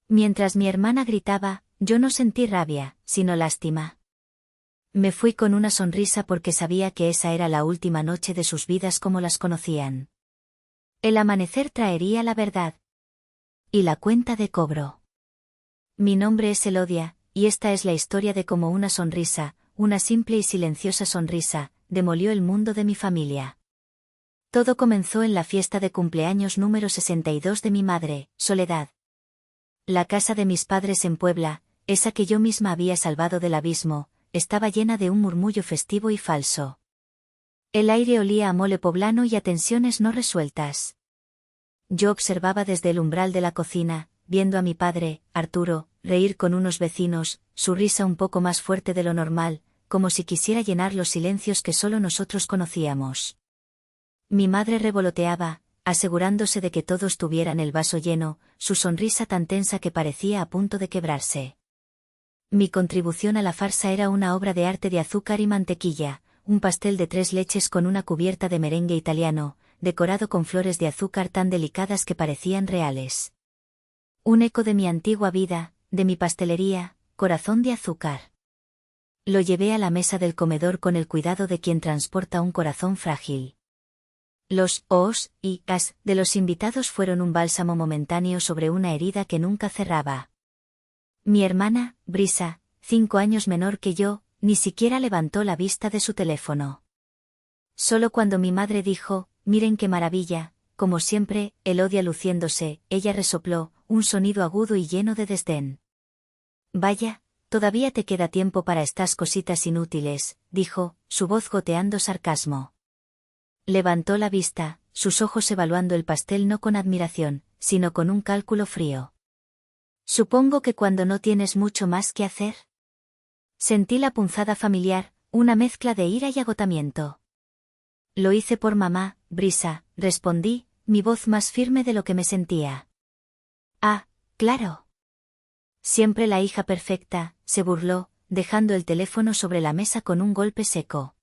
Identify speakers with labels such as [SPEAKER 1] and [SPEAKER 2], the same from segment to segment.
[SPEAKER 1] Mientras mi hermana gritaba, yo no sentí rabia, sino lástima. Me fui con una sonrisa porque sabía que esa era la última noche de sus vidas como las conocían. El amanecer traería la verdad. Y la cuenta de cobro. Mi nombre es Elodia, y esta es la historia de cómo una sonrisa, una simple y silenciosa sonrisa, demolió el mundo de mi familia. Todo comenzó en la fiesta de cumpleaños número 62 de mi madre, Soledad. La casa de mis padres en Puebla, esa que yo misma había salvado del abismo, estaba llena de un murmullo festivo y falso. El aire olía a mole poblano y a tensiones no resueltas. Yo observaba desde el umbral de la cocina, viendo a mi padre, Arturo, reír con unos vecinos, su risa un poco más fuerte de lo normal, como si quisiera llenar los silencios que solo nosotros conocíamos. Mi madre revoloteaba, asegurándose de que todos tuvieran el vaso lleno, su sonrisa tan tensa que parecía a punto de quebrarse. Mi contribución a la farsa era una obra de arte de azúcar y mantequilla, un pastel de 3 leches con una cubierta de merengue italiano, decorado con flores de azúcar tan delicadas que parecían reales. Un eco de mi antigua vida, de mi pastelería, corazón de azúcar. Lo llevé a la mesa del comedor con el cuidado de quien transporta un corazón frágil. Los ohs y as de los invitados fueron un bálsamo momentáneo sobre una herida que nunca cerraba. Mi hermana, Brisa, 5 años menor que yo, ni siquiera levantó la vista de su teléfono. Solo cuando mi madre dijo, miren qué maravilla, como siempre, Elodia luciéndose, ella resopló, un sonido agudo y lleno de desdén. Vaya, todavía te queda tiempo para estas cositas inútiles, dijo, su voz goteando sarcasmo. Levantó la vista, sus ojos evaluando el pastel no con admiración, sino con un cálculo frío. Supongo que cuando no tienes mucho más que hacer. Sentí la punzada familiar, una mezcla de ira y agotamiento. Lo hice por mamá, Brisa, respondí, mi voz más firme de lo que me sentía. Ah, claro. Siempre la hija perfecta, se burló, dejando el teléfono sobre la mesa con un golpe seco.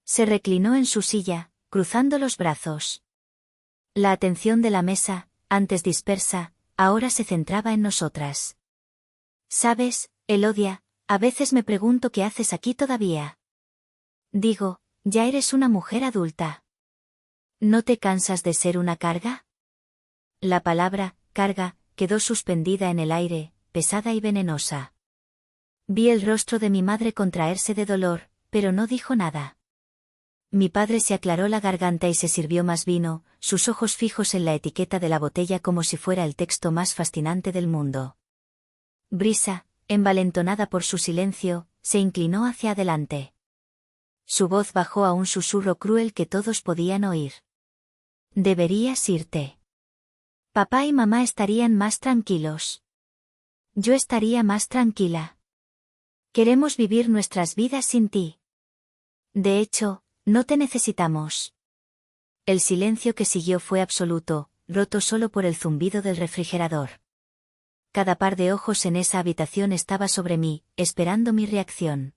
[SPEAKER 1] Se reclinó en su silla, cruzando los brazos. La atención de la mesa, antes dispersa, ahora se centraba en nosotras. ¿Sabes, Elodia? A veces me pregunto qué haces aquí todavía. Digo, ya eres una mujer adulta. ¿No te cansas de ser una carga? La palabra, carga, quedó suspendida en el aire, pesada y venenosa. Vi el rostro de mi madre contraerse de dolor, pero no dijo nada. Mi padre se aclaró la garganta y se sirvió más vino, sus ojos fijos en la etiqueta de la botella como si fuera el texto más fascinante del mundo. Brisa, envalentonada por su silencio, se inclinó hacia adelante. Su voz bajó a un susurro cruel que todos podían oír. Deberías irte. Papá y mamá estarían más tranquilos. Yo estaría más tranquila. Queremos vivir nuestras vidas sin ti. De hecho, no te necesitamos. El silencio que siguió fue absoluto, roto solo por el zumbido del refrigerador. Cada par de ojos en esa habitación estaba sobre mí, esperando mi reacción.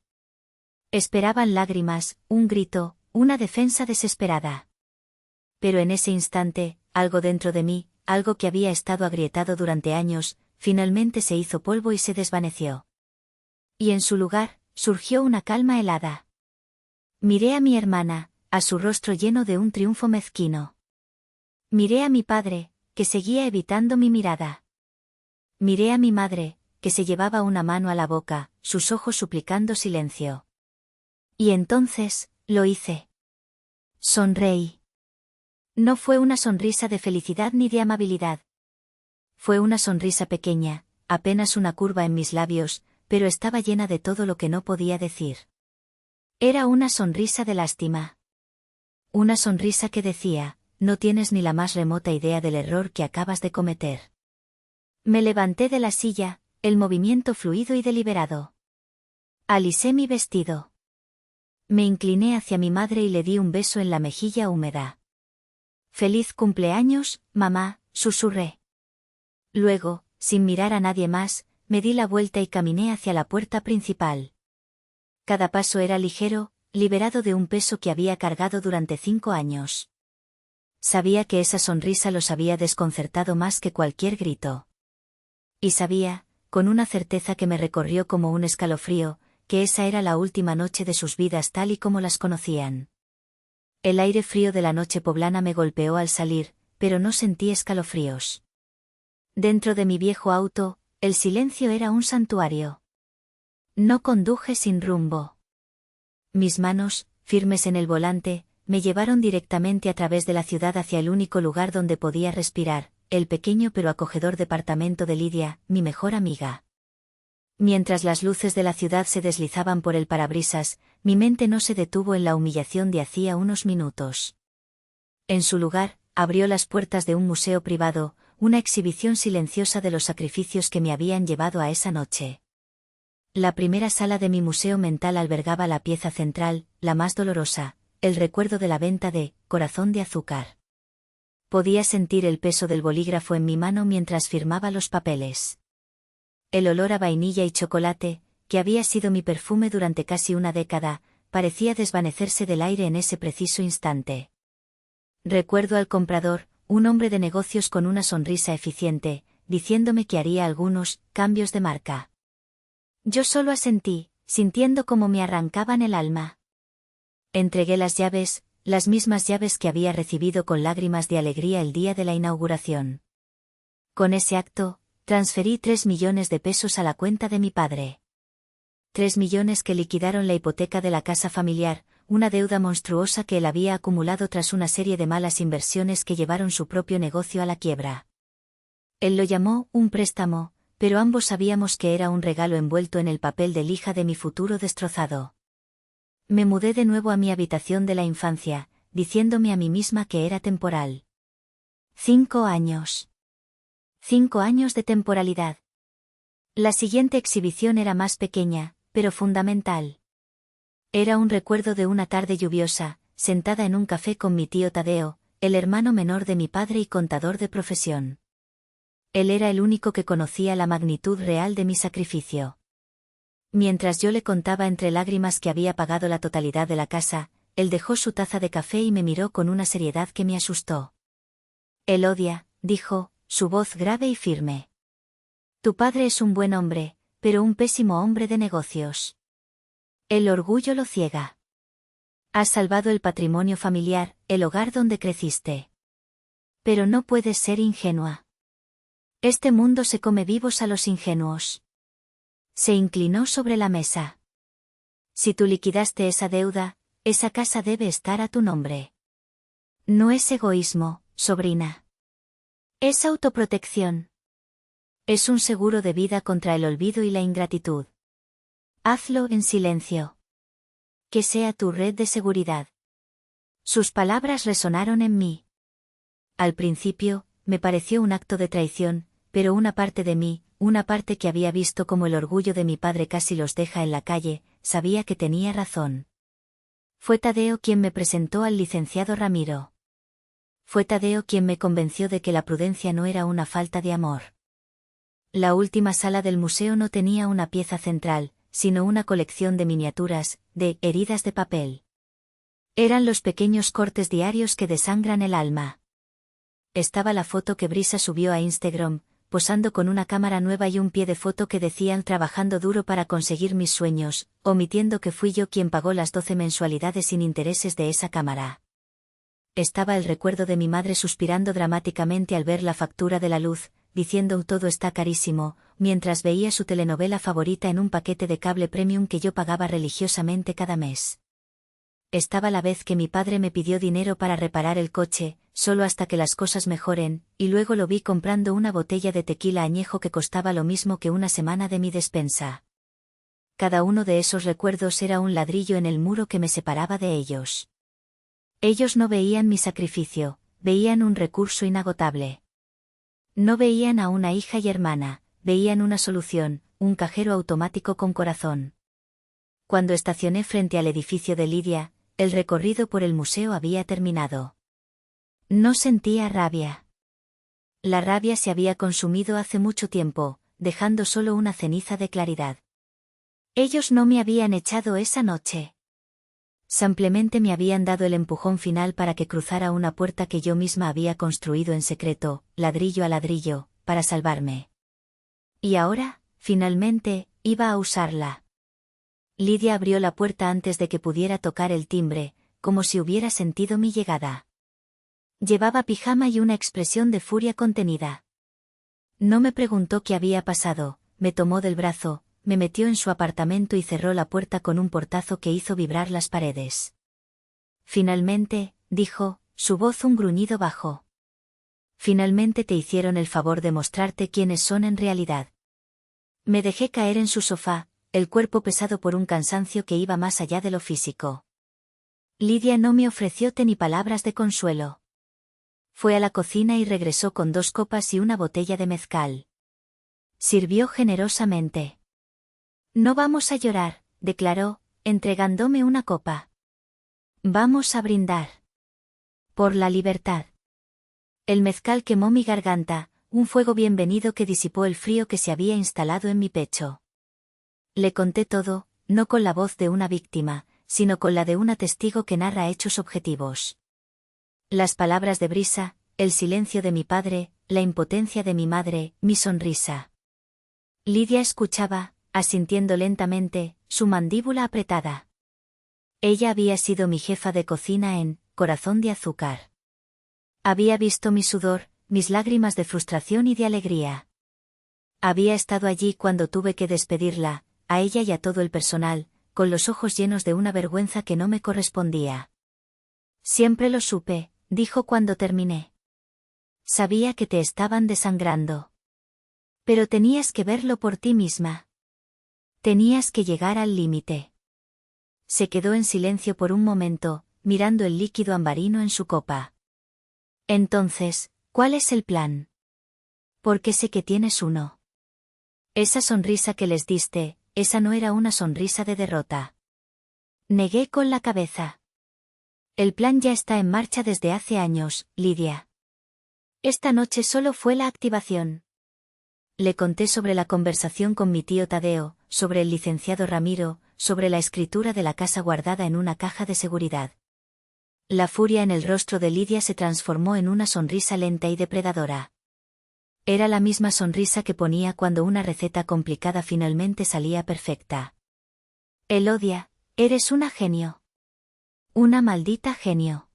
[SPEAKER 1] Esperaban lágrimas, un grito, una defensa desesperada. Pero en ese instante, algo dentro de mí, algo que había estado agrietado durante años, finalmente se hizo polvo y se desvaneció. Y en su lugar, surgió una calma helada. Miré a mi hermana, a su rostro lleno de un triunfo mezquino. Miré a mi padre, que seguía evitando mi mirada. Miré a mi madre, que se llevaba una mano a la boca, sus ojos suplicando silencio. Y entonces, lo hice. Sonreí. No fue una sonrisa de felicidad ni de amabilidad. Fue una sonrisa pequeña, apenas una curva en mis labios, pero estaba llena de todo lo que no podía decir. Era una sonrisa de lástima. Una sonrisa que decía, no tienes ni la más remota idea del error que acabas de cometer. Me levanté de la silla, el movimiento fluido y deliberado. Alisé mi vestido. Me incliné hacia mi madre y le di un beso en la mejilla húmeda. «Feliz cumpleaños, mamá», susurré. Luego, sin mirar a nadie más, me di la vuelta y caminé hacia la puerta principal. Cada paso era ligero, liberado de un peso que había cargado durante 5 años. Sabía que esa sonrisa los había desconcertado más que cualquier grito. Y sabía, con una certeza que me recorrió como un escalofrío, que esa era la última noche de sus vidas tal y como las conocían. El aire frío de la noche poblana me golpeó al salir, pero no sentí escalofríos. Dentro de mi viejo auto, el silencio era un santuario. No conduje sin rumbo. Mis manos, firmes en el volante, me llevaron directamente a través de la ciudad hacia el único lugar donde podía respirar, el pequeño pero acogedor departamento de Lidia, mi mejor amiga. Mientras las luces de la ciudad se deslizaban por el parabrisas, mi mente no se detuvo en la humillación de hacía unos minutos. En su lugar, abrió las puertas de un museo privado, una exhibición silenciosa de los sacrificios que me habían llevado a esa noche. La primera sala de mi museo mental albergaba la pieza central, la más dolorosa, el recuerdo de la venta de Corazón de Azúcar. Podía sentir el peso del bolígrafo en mi mano mientras firmaba los papeles. El olor a vainilla y chocolate, que había sido mi perfume durante casi una década, parecía desvanecerse del aire en ese preciso instante. Recuerdo al comprador, un hombre de negocios con una sonrisa eficiente, diciéndome que haría algunos cambios de marca. Yo solo asentí, sintiendo cómo me arrancaban el alma. Entregué las llaves, las mismas llaves que había recibido con lágrimas de alegría el día de la inauguración. Con ese acto, transferí 3 millones de pesos a la cuenta de mi padre. 3 millones que liquidaron la hipoteca de la casa familiar, una deuda monstruosa que él había acumulado tras una serie de malas inversiones que llevaron su propio negocio a la quiebra. Él lo llamó un préstamo, pero ambos sabíamos que era un regalo envuelto en el papel de lija de mi futuro destrozado. Me mudé de nuevo a mi habitación de la infancia, diciéndome a mí misma que era temporal. 5 años. 5 años de temporalidad. La siguiente exhibición era más pequeña, pero fundamental. Era un recuerdo de una tarde lluviosa, sentada en un café con mi tío Tadeo, el hermano menor de mi padre y contador de profesión. Él era el único que conocía la magnitud real de mi sacrificio. Mientras yo le contaba entre lágrimas que había pagado la totalidad de la casa, él dejó su taza de café y me miró con una seriedad que me asustó. Elodia, dijo, su voz grave y firme. Tu padre es un buen hombre, pero un pésimo hombre de negocios. El orgullo lo ciega. Has salvado el patrimonio familiar, el hogar donde creciste. Pero no puedes ser ingenua. Este mundo se come vivos a los ingenuos. Se inclinó sobre la mesa. Si tú liquidaste esa deuda, esa casa debe estar a tu nombre. No es egoísmo, sobrina. Es autoprotección. Es un seguro de vida contra el olvido y la ingratitud. Hazlo en silencio. Que sea tu red de seguridad. Sus palabras resonaron en mí. Al principio, me pareció un acto de traición, pero una parte de mí, una parte que había visto como el orgullo de mi padre casi los deja en la calle, sabía que tenía razón. Fue Tadeo quien me presentó al licenciado Ramiro. Fue Tadeo quien me convenció de que la prudencia no era una falta de amor. La última sala del museo no tenía una pieza central, sino una colección de miniaturas, de heridas de papel. Eran los pequeños cortes diarios que desangran el alma. Estaba la foto que Brisa subió a Instagram, posando con una cámara nueva y un pie de foto que decían trabajando duro para conseguir mis sueños, omitiendo que fui yo quien pagó las 12 mensualidades sin intereses de esa cámara. Estaba el recuerdo de mi madre suspirando dramáticamente al ver la factura de la luz, diciendo todo está carísimo, mientras veía su telenovela favorita en un paquete de cable premium que yo pagaba religiosamente cada mes. Estaba la vez que mi padre me pidió dinero para reparar el coche, solo hasta que las cosas mejoren, y luego lo vi comprando una botella de tequila añejo que costaba lo mismo que una semana de mi despensa. Cada uno de esos recuerdos era un ladrillo en el muro que me separaba de ellos. Ellos no veían mi sacrificio, veían un recurso inagotable. No veían a una hija y hermana, veían una solución, un cajero automático con corazón. Cuando estacioné frente al edificio de Lidia, el recorrido por el museo había terminado. No sentía rabia. La rabia se había consumido hace mucho tiempo, dejando solo una ceniza de claridad. Ellos no me habían echado esa noche. Simplemente me habían dado el empujón final para que cruzara una puerta que yo misma había construido en secreto, ladrillo a ladrillo, para salvarme. Y ahora, finalmente, iba a usarla. Lidia abrió la puerta antes de que pudiera tocar el timbre, como si hubiera sentido mi llegada. Llevaba pijama y una expresión de furia contenida. No me preguntó qué había pasado, me tomó del brazo, me metió en su apartamento y cerró la puerta con un portazo que hizo vibrar las paredes. Finalmente, dijo, su voz un gruñido bajo. Finalmente te hicieron el favor de mostrarte quiénes son en realidad. Me dejé caer en su sofá, el cuerpo pesado por un cansancio que iba más allá de lo físico. Lidia no me ofreció té ni palabras de consuelo. Fue a la cocina y regresó con 2 copas y una botella de mezcal. Sirvió generosamente. No vamos a llorar, declaró, entregándome una copa. Vamos a brindar. Por la libertad. El mezcal quemó mi garganta, un fuego bienvenido que disipó el frío que se había instalado en mi pecho. Le conté todo, no con la voz de una víctima, sino con la de una testigo que narra hechos objetivos. Las palabras de Brisa, el silencio de mi padre, la impotencia de mi madre, mi sonrisa. Lidia escuchaba, asintiendo lentamente, su mandíbula apretada. Ella había sido mi jefa de cocina en Corazón de Azúcar. Había visto mi sudor, mis lágrimas de frustración y de alegría. Había estado allí cuando tuve que despedirla, a ella y a todo el personal, con los ojos llenos de una vergüenza que no me correspondía. Siempre lo supe, dijo cuando terminé. Sabía que te estaban desangrando. Pero tenías que verlo por ti misma. Tenías que llegar al límite. Se quedó en silencio por un momento, mirando el líquido ambarino en su copa. Entonces, ¿cuál es el plan? Porque sé que tienes uno. Esa sonrisa que les diste, esa no era una sonrisa de derrota. Negué con la cabeza. El plan ya está en marcha desde hace años, Lidia. Esta noche solo fue la activación. Le conté sobre la conversación con mi tío Tadeo, sobre el licenciado Ramiro, sobre la escritura de la casa guardada en una caja de seguridad. La furia en el rostro de Lidia se transformó en una sonrisa lenta y depredadora. Era la misma sonrisa que ponía cuando una receta complicada finalmente salía perfecta. Elodia, eres una genio. Una maldita genio.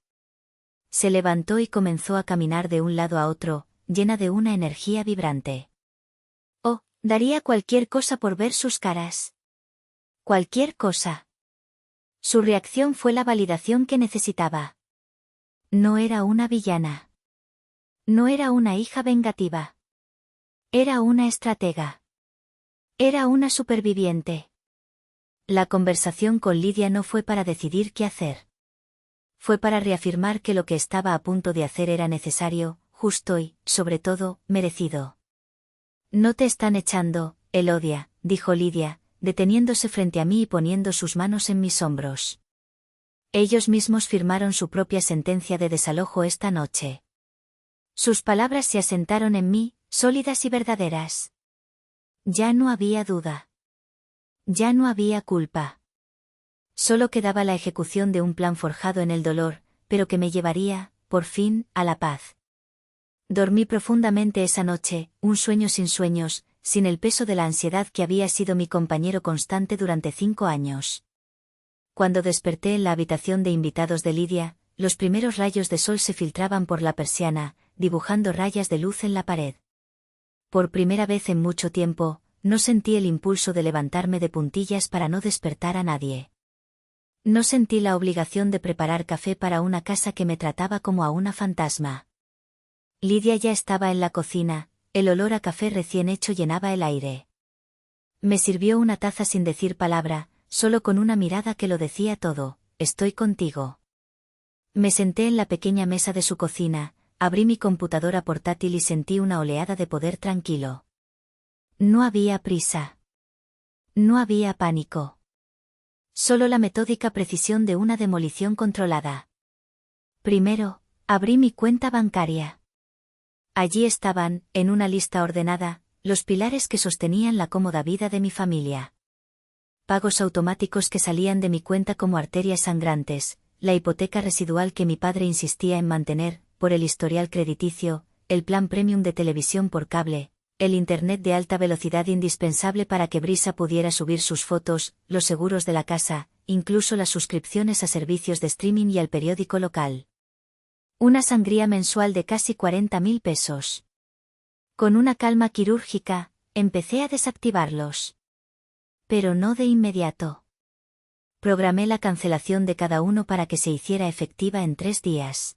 [SPEAKER 1] Se levantó y comenzó a caminar de un lado a otro, llena de una energía vibrante. Oh, daría cualquier cosa por ver sus caras. Cualquier cosa. Su reacción fue la validación que necesitaba. No era una villana. No era una hija vengativa. Era una estratega. Era una superviviente. La conversación con Lidia no fue para decidir qué hacer. Fue para reafirmar que lo que estaba a punto de hacer era necesario, justo y, sobre todo, merecido. No te están echando, Elodia, dijo Lidia, deteniéndose frente a mí y poniendo sus manos en mis hombros. Ellos mismos firmaron su propia sentencia de desalojo esta noche. Sus palabras se asentaron en mí, sólidas y verdaderas. Ya no había duda. Ya no había culpa. Solo quedaba la ejecución de un plan forjado en el dolor, pero que me llevaría, por fin, a la paz. Dormí profundamente esa noche, un sueño sin sueños, sin el peso de la ansiedad que había sido mi compañero constante durante 5 años. Cuando desperté en la habitación de invitados de Lidia, los primeros rayos de sol se filtraban por la persiana, dibujando rayas de luz en la pared. Por primera vez en mucho tiempo, no sentí el impulso de levantarme de puntillas para no despertar a nadie. No sentí la obligación de preparar café para una casa que me trataba como a una fantasma. Lidia ya estaba en la cocina, el olor a café recién hecho llenaba el aire. Me sirvió una taza sin decir palabra, solo con una mirada que lo decía todo, estoy contigo. Me senté en la pequeña mesa de su cocina, abrí mi computadora portátil y sentí una oleada de poder tranquilo. No había prisa. No había pánico. Solo la metódica precisión de una demolición controlada. Primero, abrí mi cuenta bancaria. Allí estaban, en una lista ordenada, los pilares que sostenían la cómoda vida de mi familia. Pagos automáticos que salían de mi cuenta como arterias sangrantes, la hipoteca residual que mi padre insistía en mantener, por el historial crediticio, el plan premium de televisión por cable, el Internet de alta velocidad indispensable para que Brisa pudiera subir sus fotos, los seguros de la casa, incluso las suscripciones a servicios de streaming y al periódico local. Una sangría mensual de casi 40.000 pesos. Con una calma quirúrgica, empecé a desactivarlos. Pero no de inmediato. Programé la cancelación de cada uno para que se hiciera efectiva en 3 días.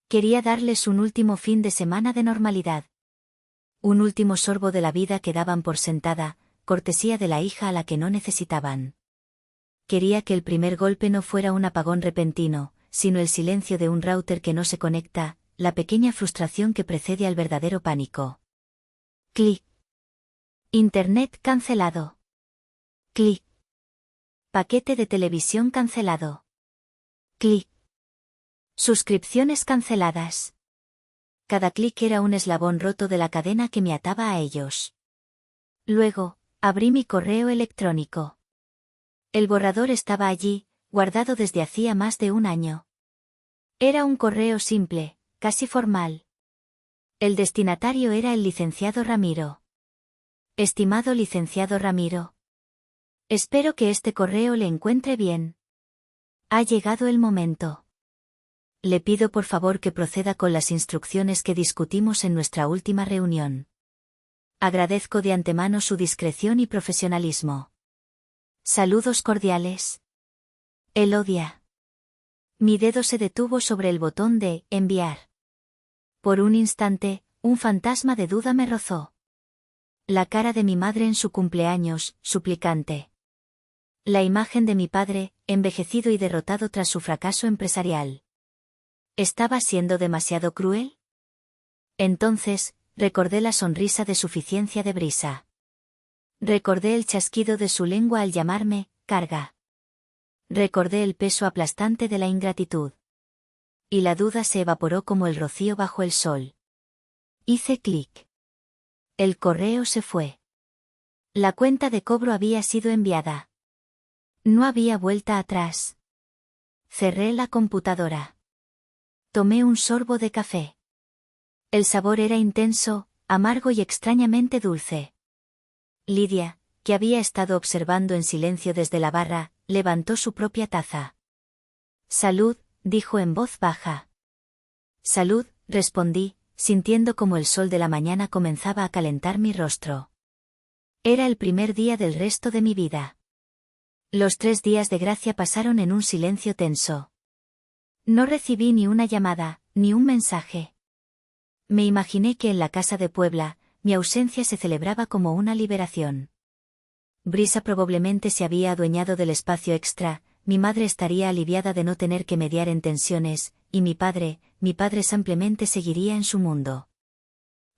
[SPEAKER 1] Quería darles un último fin de semana de normalidad. Un último sorbo de la vida que daban por sentada, cortesía de la hija a la que no necesitaban. Quería que el primer golpe no fuera un apagón repentino, sino el silencio de un router que no se conecta, la pequeña frustración que precede al verdadero pánico. Clic. Internet cancelado. Clic. Paquete de televisión cancelado. Clic. Suscripciones canceladas. Cada clic era un eslabón roto de la cadena que me ataba a ellos. Luego, abrí mi correo electrónico. El borrador estaba allí, guardado desde hacía más de un año. Era un correo simple, casi formal. El destinatario era el licenciado Ramiro. Estimado licenciado Ramiro. Espero que este correo le encuentre bien. Ha llegado el momento. Le pido por favor que proceda con las instrucciones que discutimos en nuestra última reunión. Agradezco de antemano su discreción y profesionalismo. Saludos cordiales. Elodia. Mi dedo se detuvo sobre el botón de enviar. Por un instante, un fantasma de duda me rozó. La cara de mi madre en su cumpleaños, suplicante. La imagen de mi padre, envejecido y derrotado tras su fracaso empresarial. ¿Estaba siendo demasiado cruel? Entonces, recordé la sonrisa de suficiencia de Brisa. Recordé el chasquido de su lengua al llamarme, carga. Recordé el peso aplastante de la ingratitud. Y la duda se evaporó como el rocío bajo el sol. Hice clic. El correo se fue. La cuenta de cobro había sido enviada. No había vuelta atrás. Cerré la computadora. Tomé un sorbo de café. El sabor era intenso, amargo y extrañamente dulce. Lidia, que había estado observando en silencio desde la barra, levantó su propia taza. Salud, dijo en voz baja. Salud, respondí, sintiendo como el sol de la mañana comenzaba a calentar mi rostro. Era el primer día del resto de mi vida. Los 3 días de gracia pasaron en un silencio tenso. No recibí ni una llamada, ni un mensaje. Me imaginé que en la casa de Puebla, mi ausencia se celebraba como una liberación. Brisa probablemente se había adueñado del espacio extra, mi madre estaría aliviada de no tener que mediar en tensiones, y mi padre simplemente seguiría en su mundo.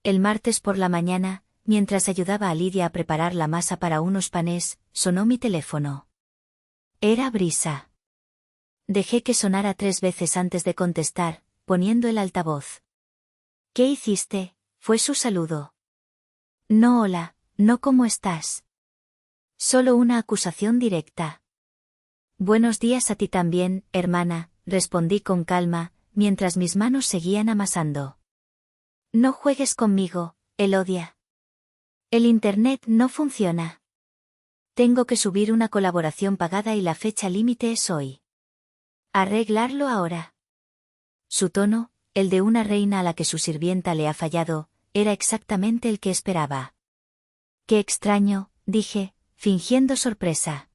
[SPEAKER 1] El martes por la mañana, mientras ayudaba a Lidia a preparar la masa para unos panes, sonó mi teléfono. Era Brisa. Dejé que sonara 3 veces antes de contestar, poniendo el altavoz. ¿Qué hiciste? Fue su saludo. No, hola, no, ¿cómo estás? Solo una acusación directa. Buenos días a ti también, hermana, respondí con calma, mientras mis manos seguían amasando. No juegues conmigo, Elodia. El internet no funciona. Tengo que subir una colaboración pagada y la fecha límite es hoy. Arreglarlo ahora. Su tono, el de una reina a la que su sirvienta le ha fallado, era exactamente el que esperaba. Qué extraño, dije, fingiendo sorpresa.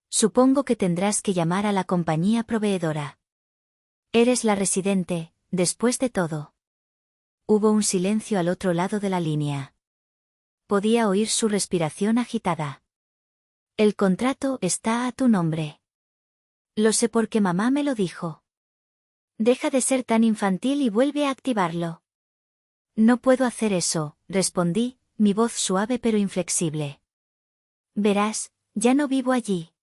[SPEAKER 1] Supongo que tendrás que llamar a la compañía proveedora. Eres la residente, después de todo. Hubo un silencio al otro lado de la línea. Podía oír su respiración agitada. El contrato está a tu nombre. Lo sé porque mamá me lo dijo. Deja de ser tan infantil y vuelve a activarlo. No puedo hacer eso, respondí, mi voz suave pero inflexible. Verás, ya no vivo allí.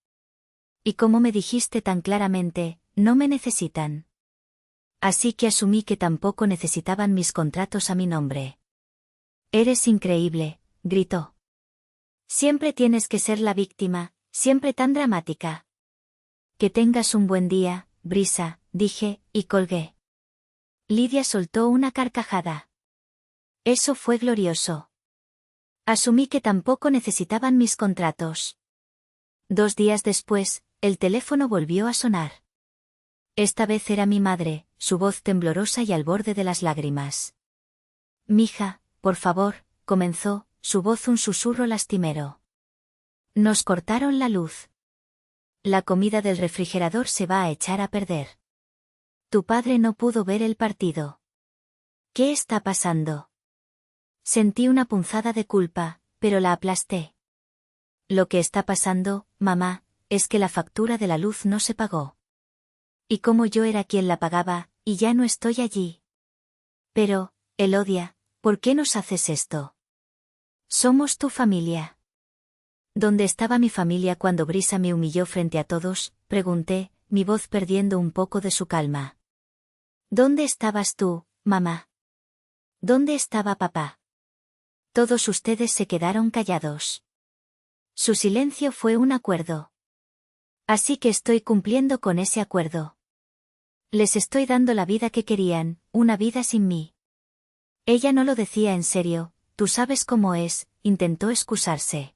[SPEAKER 1] Y como me dijiste tan claramente, no me necesitan. Así que asumí que tampoco necesitaban mis contratos a mi nombre. Eres increíble, gritó. Siempre tienes que ser la víctima, siempre tan dramática. Que tengas un buen día, Brisa, dije, y colgué. Lidia soltó una carcajada. Eso fue glorioso. Asumí que tampoco necesitaban mis contratos. 2 días después, el teléfono volvió a sonar. Esta vez era mi madre, su voz temblorosa y al borde de las lágrimas. «Mija, por favor», comenzó, su voz un susurro lastimero. «Nos cortaron la luz. La comida del refrigerador se va a echar a perder. Tu padre no pudo ver el partido. ¿Qué está pasando?» Sentí una punzada de culpa, pero la aplasté. «Lo que está pasando, mamá, es que la factura de la luz no se pagó. Y como yo era quien la pagaba, y ya no estoy allí». «Pero, Elodia, ¿por qué nos haces esto? Somos tu familia». «¿Dónde estaba mi familia cuando Brisa me humilló frente a todos?», pregunté, mi voz perdiendo un poco de su calma. «¿Dónde estabas tú, mamá? ¿Dónde estaba papá?» Todos ustedes se quedaron callados. Su silencio fue un acuerdo. Así que estoy cumpliendo con ese acuerdo. Les estoy dando la vida que querían, una vida sin mí. Ella no lo decía en serio, tú sabes cómo es, intentó excusarse.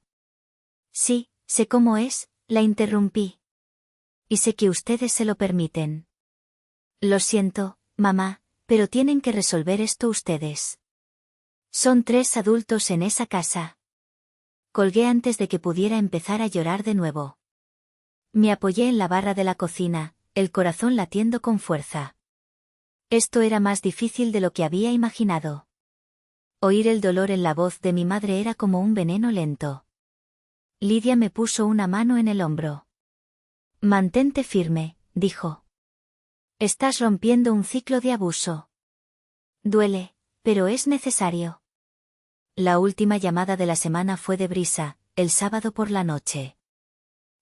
[SPEAKER 1] Sí, sé cómo es, la interrumpí. Y sé que ustedes se lo permiten. Lo siento, mamá, pero tienen que resolver esto ustedes. Son 3 adultos en esa casa. Colgué antes de que pudiera empezar a llorar de nuevo. Me apoyé en la barra de la cocina, el corazón latiendo con fuerza. Esto era más difícil de lo que había imaginado. Oír el dolor en la voz de mi madre era como un veneno lento. Lidia me puso una mano en el hombro. «Mantente firme», dijo. «Estás rompiendo un ciclo de abuso. Duele, pero es necesario». La última llamada de la semana fue de Brisa, el sábado por la noche.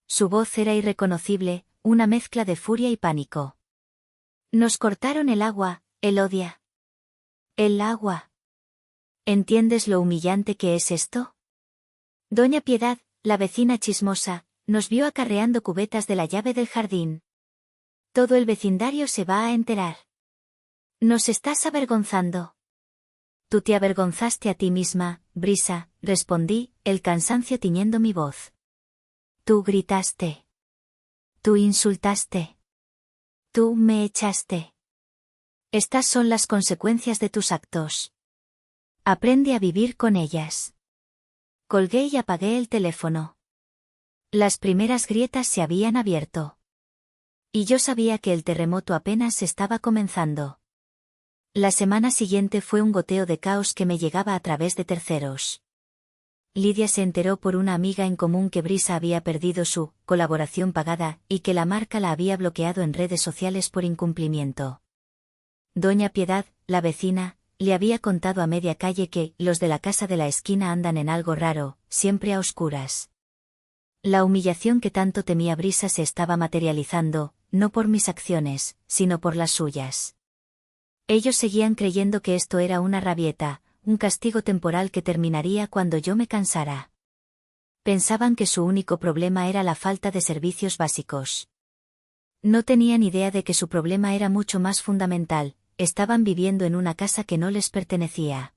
[SPEAKER 1] Su voz era irreconocible, una mezcla de furia y pánico. «Nos cortaron el agua, Elodia». «¿El agua? ¿Entiendes lo humillante que es esto? Doña Piedad, la vecina chismosa, nos vio acarreando cubetas de la llave del jardín. Todo el vecindario se va a enterar. Nos estás avergonzando». «Tú te avergonzaste a ti misma, Brisa», respondí, el cansancio tiñendo mi voz. «Tú gritaste. Tú insultaste. Tú me echaste. Estas son las consecuencias de tus actos. Aprende a vivir con ellas». Colgué y apagué el teléfono. Las primeras grietas se habían abierto. Y yo sabía que el terremoto apenas estaba comenzando. La semana siguiente fue un goteo de caos que me llegaba a través de terceros. Lidia se enteró por una amiga en común que Brisa había perdido su colaboración pagada y que la marca la había bloqueado en redes sociales por incumplimiento. Doña Piedad, la vecina, le había contado a media calle que los de la casa de la esquina andan en algo raro, siempre a oscuras. La humillación que tanto temía Brisa se estaba materializando, no por mis acciones, sino por las suyas. Ellos seguían creyendo que esto era una rabieta, un castigo temporal que terminaría cuando yo me cansara. Pensaban que su único problema era la falta de servicios básicos. No tenían idea de que su problema era mucho más fundamental, estaban viviendo en una casa que no les pertenecía.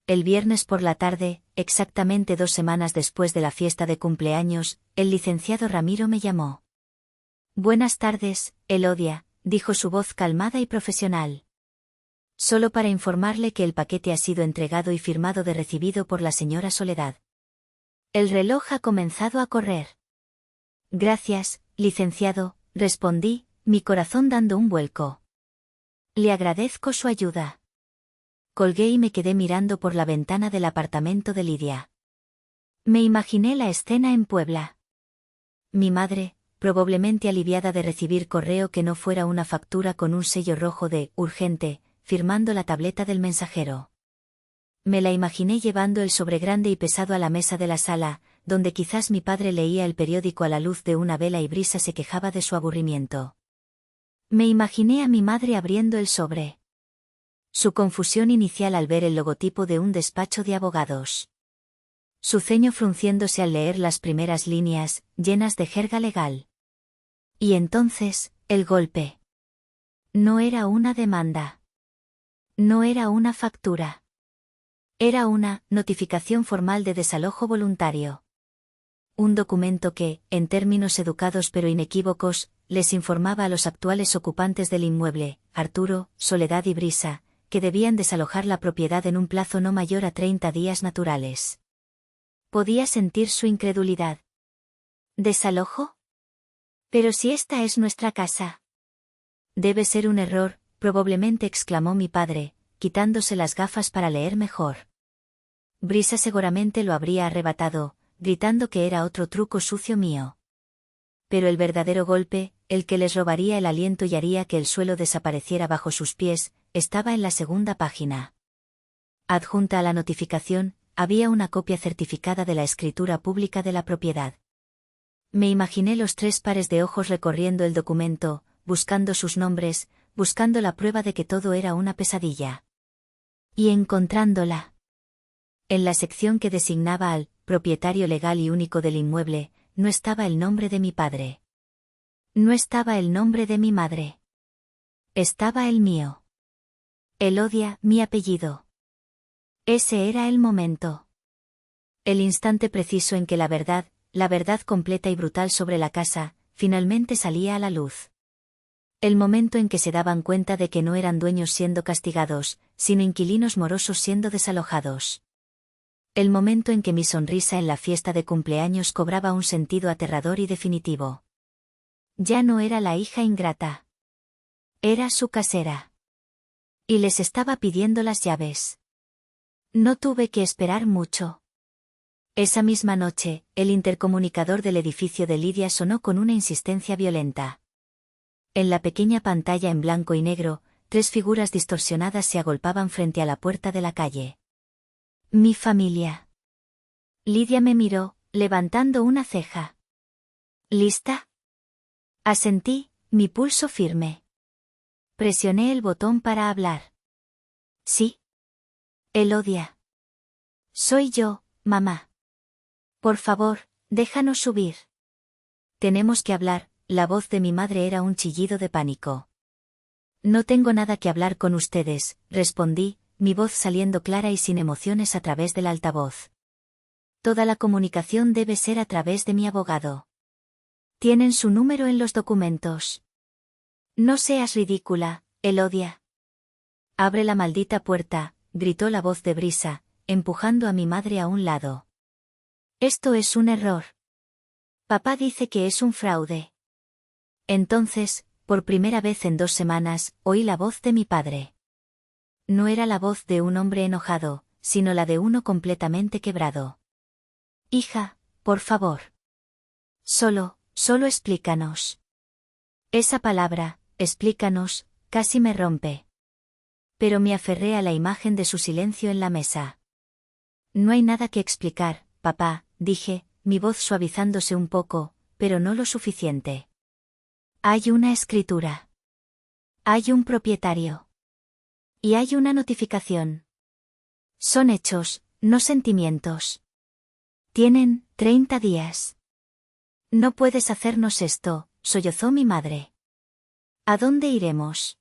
[SPEAKER 1] El viernes por la tarde, exactamente 2 semanas después de la fiesta de cumpleaños, el licenciado Ramiro me llamó. «Buenas tardes, Elodia», dijo su voz calmada y profesional. «Solo para informarle que el paquete ha sido entregado y firmado de recibido por la señora Soledad. El reloj ha comenzado a correr». «Gracias, licenciado», respondí, mi corazón dando un vuelco. «Le agradezco su ayuda». Colgué y me quedé mirando por la ventana del apartamento de Lidia. Me imaginé la escena en Puebla. Mi madre, probablemente aliviada de recibir correo que no fuera una factura con un sello rojo de «urgente», firmando la tableta del mensajero. Me la imaginé llevando el sobre grande y pesado a la mesa de la sala, donde quizás mi padre leía el periódico a la luz de una vela y Brisa se quejaba de su aburrimiento. Me imaginé a mi madre abriendo el sobre. Su confusión inicial al ver el logotipo de un despacho de abogados. Su ceño frunciéndose al leer las primeras líneas, llenas de jerga legal. Y entonces, el golpe. No era una demanda. No era una factura. Era una notificación formal de desalojo voluntario. Un documento que, en términos educados pero inequívocos, les informaba a los actuales ocupantes del inmueble, Arturo, Soledad y Brisa, que debían desalojar la propiedad en un plazo no mayor a 30 días naturales. Podía sentir su incredulidad. ¿Desalojo? Pero si esta es nuestra casa. Debe ser un error, probablemente exclamó mi padre, quitándose las gafas para leer mejor. Brisa seguramente lo habría arrebatado, gritando que era otro truco sucio mío. Pero el verdadero golpe, el que les robaría el aliento y haría que el suelo desapareciera bajo sus pies, estaba en la segunda página. Adjunta a la notificación, había una copia certificada de la escritura pública de la propiedad. Me imaginé los 3 pares de ojos recorriendo el documento, buscando sus nombres, buscando la prueba de que todo era una pesadilla. Y encontrándola. En la sección que designaba al propietario legal y único del inmueble, no estaba el nombre de mi padre. No estaba el nombre de mi madre. Estaba el mío. Elodia, mi apellido. Ese era el momento. El instante preciso en que la verdad completa y brutal sobre la casa, finalmente salía a la luz. El momento en que se daban cuenta de que no eran dueños siendo castigados, sino inquilinos morosos siendo desalojados. El momento en que mi sonrisa en la fiesta de cumpleaños cobraba un sentido aterrador y definitivo. Ya no era la hija ingrata. Era su casera. Y les estaba pidiendo las llaves. No tuve que esperar mucho. Esa misma noche, el intercomunicador del edificio de Lidia sonó con una insistencia violenta. En la pequeña pantalla en blanco y negro, 3 figuras distorsionadas se agolpaban frente a la puerta de la calle. Mi familia. Lidia me miró, levantando una ceja. ¿Lista? Asentí, mi pulso firme. Presioné el botón para hablar. Sí. Elodia. Soy yo, mamá. Por favor, déjanos subir. Tenemos que hablar. La voz de mi madre era un chillido de pánico. No tengo nada que hablar con ustedes, respondí, mi voz saliendo clara y sin emociones a través del altavoz. Toda la comunicación debe ser a través de mi abogado. Tienen su número en los documentos. No seas ridícula, Elodia. Abre la maldita puerta, gritó la voz de Brisa, empujando a mi madre a un lado. Esto es un error. Papá dice que es un fraude. Entonces, por primera vez en 2 semanas, oí la voz de mi padre. No era la voz de un hombre enojado, sino la de uno completamente quebrado. Hija, por favor. Solo explícanos. Esa palabra, explícanos, casi me rompe. Pero me aferré a la imagen de su silencio en la mesa. No hay nada que explicar, papá, dije, mi voz suavizándose un poco, pero no lo suficiente. Hay una escritura. Hay un propietario. Y hay una notificación. Son hechos, no sentimientos. Tienen 30 días. No puedes hacernos esto, sollozó mi madre. ¿A dónde iremos?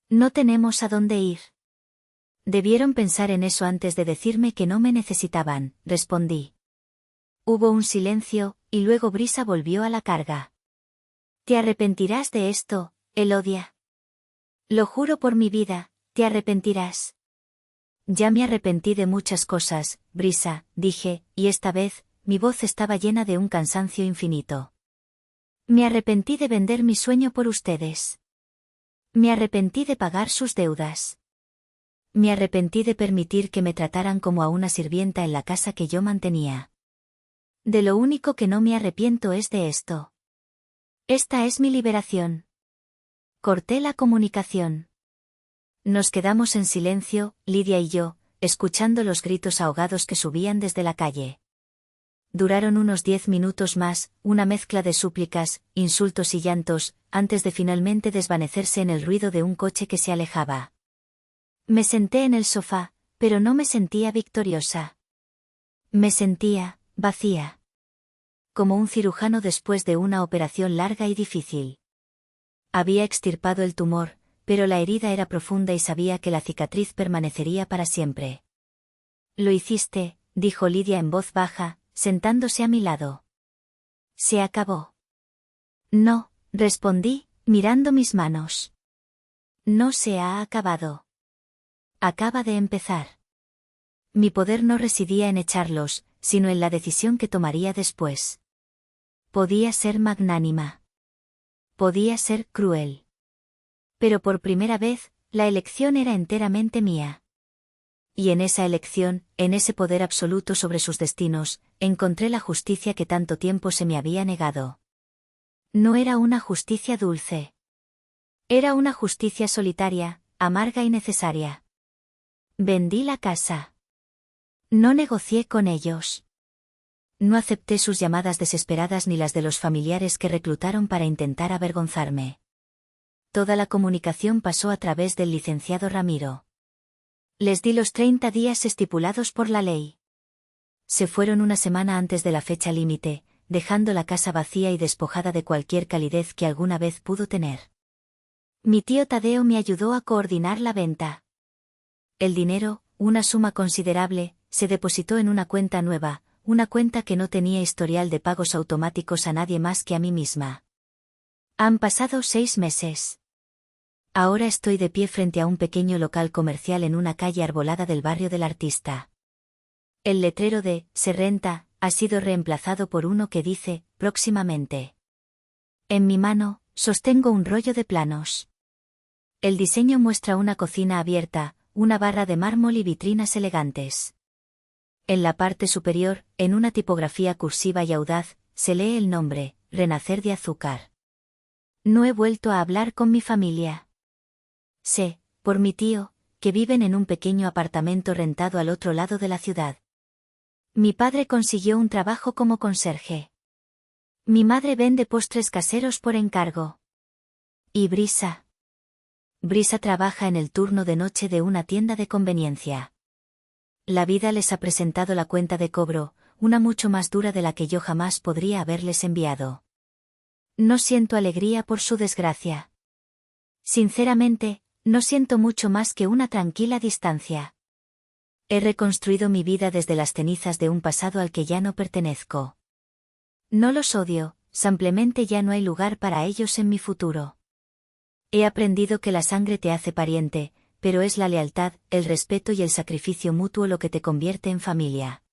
[SPEAKER 1] No tenemos a dónde ir. Debieron pensar en eso antes de decirme que no me necesitaban, respondí. Hubo un silencio, y luego Brisa volvió a la carga. ¿Te arrepentirás de esto, Elodia? Lo juro por mi vida, te arrepentirás. Ya me arrepentí de muchas cosas, Brisa, dije, y esta vez, mi voz estaba llena de un cansancio infinito. Me arrepentí de vender mi sueño por ustedes. Me arrepentí de pagar sus deudas. Me arrepentí de permitir que me trataran como a una sirvienta en la casa que yo mantenía. De lo único que no me arrepiento es de esto. Esta es mi liberación. Corté la comunicación. Nos quedamos en silencio, Lidia y yo, escuchando los gritos ahogados que subían desde la calle. Duraron unos 10 minutos más, una mezcla de súplicas, insultos y llantos, antes de finalmente desvanecerse en el ruido de un coche que se alejaba. Me senté en el sofá, pero no me sentía victoriosa. Me sentía vacía. Como un cirujano después de una operación larga y difícil. Había extirpado el tumor, pero la herida era profunda y sabía que la cicatriz permanecería para siempre. Lo hiciste, dijo Lidia en voz baja, sentándose a mi lado. Se acabó. No, respondí, mirando mis manos. No se ha acabado. Acaba de empezar. Mi poder no residía en echarlos, sino en la decisión que tomaría después. Podía ser magnánima. Podía ser cruel. Pero por primera vez, la elección era enteramente mía. Y en esa elección, en ese poder absoluto sobre sus destinos, encontré la justicia que tanto tiempo se me había negado. No era una justicia dulce. Era una justicia solitaria, amarga y necesaria. Vendí la casa. No negocié con ellos. No acepté sus llamadas desesperadas ni las de los familiares que reclutaron para intentar avergonzarme. Toda la comunicación pasó a través del licenciado Ramiro. Les di los 30 días estipulados por la ley. Se fueron una semana antes de la fecha límite, dejando la casa vacía y despojada de cualquier calidez que alguna vez pudo tener. Mi tío Tadeo me ayudó a coordinar la venta. El dinero, una suma considerable, se depositó en una cuenta nueva, una cuenta que no tenía historial de pagos automáticos a nadie más que a mí misma. Han pasado 6 meses. Ahora estoy de pie frente a un pequeño local comercial en una calle arbolada del barrio del Artista. El letrero de "Se renta" ha sido reemplazado por uno que dice "Próximamente". En mi mano, sostengo un rollo de planos. El diseño muestra una cocina abierta, una barra de mármol y vitrinas elegantes. En la parte superior, en una tipografía cursiva y audaz, se lee el nombre, Renacer de Azúcar. No he vuelto a hablar con mi familia. Sé, por mi tío, que viven en un pequeño apartamento rentado al otro lado de la ciudad. Mi padre consiguió un trabajo como conserje. Mi madre vende postres caseros por encargo. ¿Y Brisa? Brisa trabaja en el turno de noche de una tienda de conveniencia. La vida les ha presentado la cuenta de cobro, una mucho más dura de la que yo jamás podría haberles enviado. No siento alegría por su desgracia. Sinceramente, no siento mucho más que una tranquila distancia. He reconstruido mi vida desde las cenizas de un pasado al que ya no pertenezco. No los odio, simplemente ya no hay lugar para ellos en mi futuro. He aprendido que la sangre te hace pariente, pero es la lealtad, el respeto y el sacrificio mutuo lo que te convierte en familia.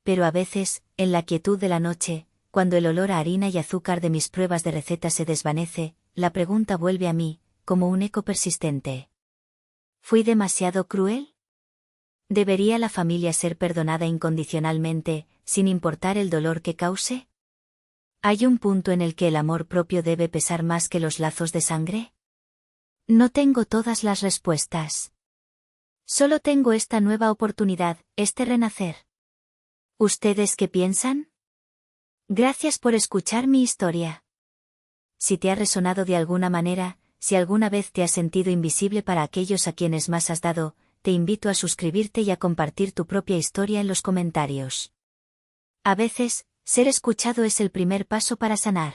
[SPEAKER 1] Pero a veces, en la quietud de la noche, cuando el olor a harina y azúcar de mis pruebas de receta se desvanece, la pregunta vuelve a mí, como un eco persistente. ¿Fui demasiado cruel? ¿Debería la familia ser perdonada incondicionalmente, sin importar el dolor que cause? ¿Hay un punto en el que el amor propio debe pesar más que los lazos de sangre? No tengo todas las respuestas. Solo tengo esta nueva oportunidad, este renacer. ¿Ustedes qué piensan? Gracias por escuchar mi historia. Si te ha resonado de alguna manera, si alguna vez te has sentido invisible para aquellos a quienes más has dado, te invito a suscribirte y a compartir tu propia historia en los comentarios. A veces, ser escuchado es el primer paso para sanar.